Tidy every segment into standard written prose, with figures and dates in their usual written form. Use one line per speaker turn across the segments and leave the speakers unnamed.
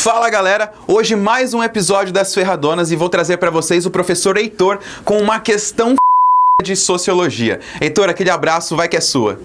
Fala galera, hoje mais um episódio das Ferradonas e vou trazer para vocês o professor Heitor com uma questão de sociologia. Heitor, aquele abraço, vai que é sua.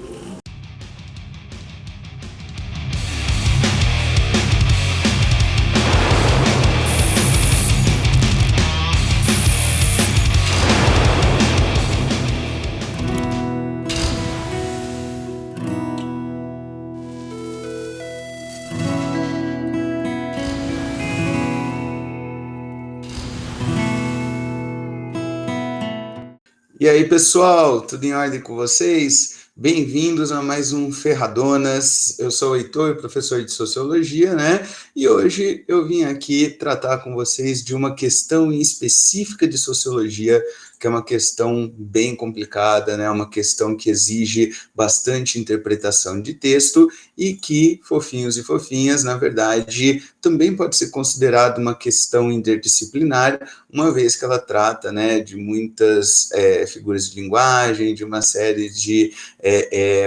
E aí, pessoal, tudo em ordem com vocês? Bem-vindos a mais um Ferradonas. Eu sou o Heitor, professor de Sociologia, né? E hoje eu vim aqui tratar com vocês de uma questão específica de Sociologia, que é uma questão bem complicada, né? Uma questão que exige bastante interpretação de texto e que, fofinhos e fofinhas, na verdade, também pode ser considerada uma questão interdisciplinar, uma vez que ela trata, né, de muitas figuras de linguagem, de uma série de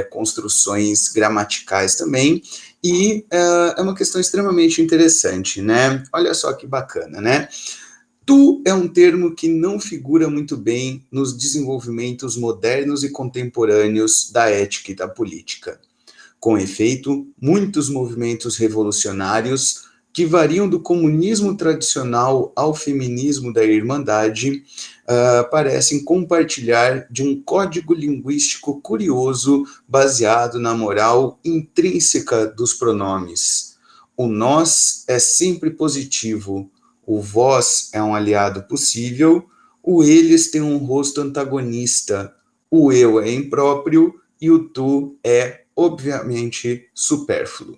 construções gramaticais também, e é uma questão extremamente interessante, né? Olha só que bacana, né? Tu é um termo que não figura muito bem nos desenvolvimentos modernos e contemporâneos da ética e da política. Com efeito, muitos movimentos revolucionários que variam do comunismo tradicional ao feminismo da Irmandade, parecem compartilhar de um código linguístico curioso baseado na moral intrínseca dos pronomes. O nós é sempre positivo, o vós é um aliado possível, o eles tem um rosto antagonista, o eu é impróprio e o tu é, obviamente, supérfluo.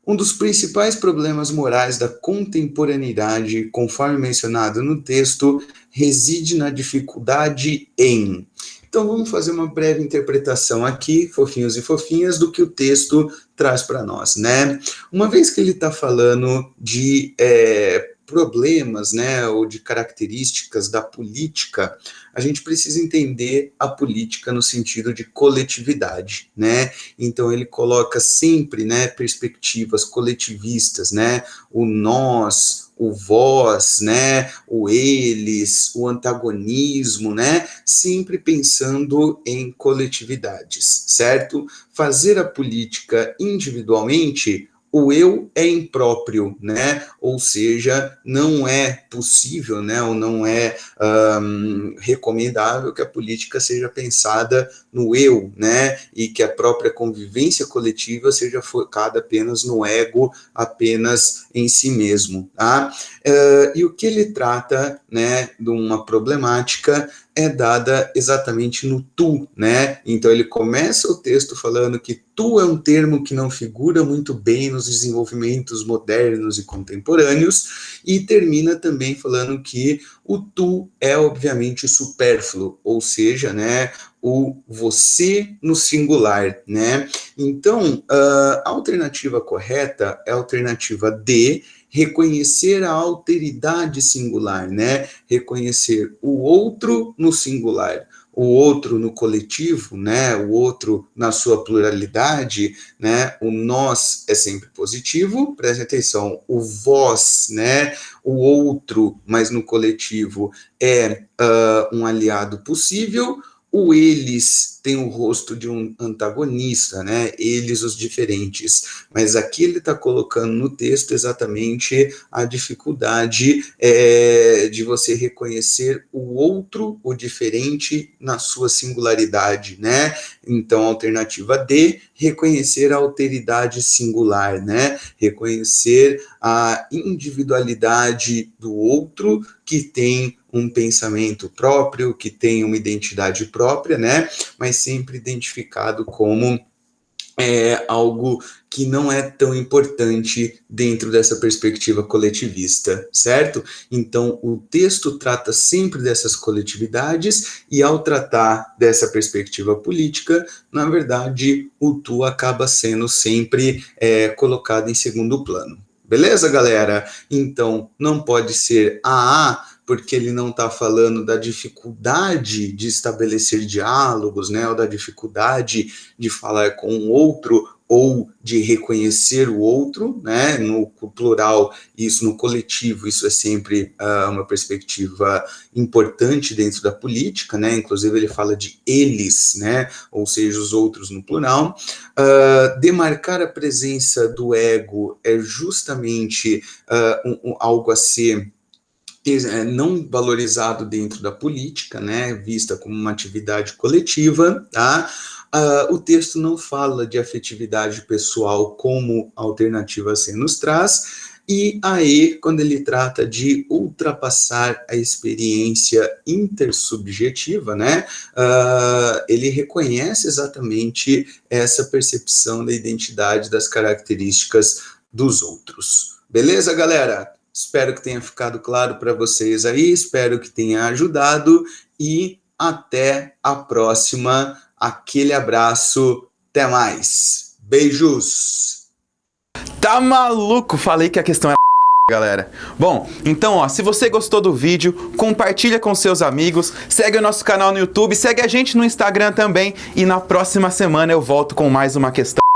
Um dos principais problemas morais da contemporaneidade, conforme mencionado no texto, reside na dificuldade em. Então vamos fazer uma breve interpretação aqui, fofinhos e fofinhas, do que o texto traz para nós, né? Uma vez que ele está falando de problemas, né, ou de características da política, a gente precisa entender a política no sentido de coletividade, né? Então ele coloca sempre, né, perspectivas coletivistas, né? O nós, o vós, né, o eles, o antagonismo, né, sempre pensando em coletividades, certo? Fazer a política individualmente, o eu é impróprio, né, ou seja, não é possível, né, ou não é recomendável que a política seja pensada no eu, né, e que a própria convivência coletiva seja focada apenas no ego, apenas em si mesmo, tá? E o que ele trata, né, de uma problemática é dada exatamente no tu, né? Então ele começa o texto falando que tu é um termo que não figura muito bem nos desenvolvimentos modernos e contemporâneos, e termina também falando que o tu é obviamente supérfluo, ou seja, né, o você no singular, né? Então, a alternativa correta é a alternativa D, reconhecer a alteridade singular, né? Reconhecer o outro no singular, o outro no coletivo, né? O outro na sua pluralidade, né? O nós é sempre positivo, preste atenção, o vós, né? O outro, mas no coletivo, é um aliado possível. O eles tem o rosto de um antagonista, né? Eles, os diferentes. Mas aqui ele está colocando no texto exatamente a dificuldade de você reconhecer o outro, o diferente, na sua singularidade, né? Então, alternativa D, reconhecer a alteridade singular, né? Reconhecer a individualidade do outro que tem um pensamento próprio, que tem uma identidade própria, né? Mas sempre identificado como algo que não é tão importante dentro dessa perspectiva coletivista, certo? Então, o texto trata sempre dessas coletividades e, ao tratar dessa perspectiva política, na verdade, o tu acaba sendo sempre colocado em segundo plano. Beleza, galera? Então, não pode ser AA, porque ele não está falando da dificuldade de estabelecer diálogos, né, ou da dificuldade de falar com o outro ou de reconhecer o outro, né? No plural, isso no coletivo, isso é sempre uma perspectiva importante dentro da política, né? Inclusive ele fala de eles, né? Ou seja, os outros no plural. Demarcar a presença do ego é justamente algo a ser não valorizado dentro da política, né, vista como uma atividade coletiva, tá? O texto não fala de afetividade pessoal como alternativa a nos traz, e aí, quando ele trata de ultrapassar a experiência intersubjetiva, né, ele reconhece exatamente essa percepção da identidade, das características dos outros. Beleza, galera? Espero que tenha ficado claro para vocês aí, espero que tenha ajudado e até a próxima. Aquele abraço, até mais. Beijos!
Tá maluco? Falei que a questão é galera. Bom, então ó, se você gostou do vídeo, compartilha com seus amigos, segue o nosso canal no YouTube, segue a gente no Instagram também e na próxima semana eu volto com mais uma questão.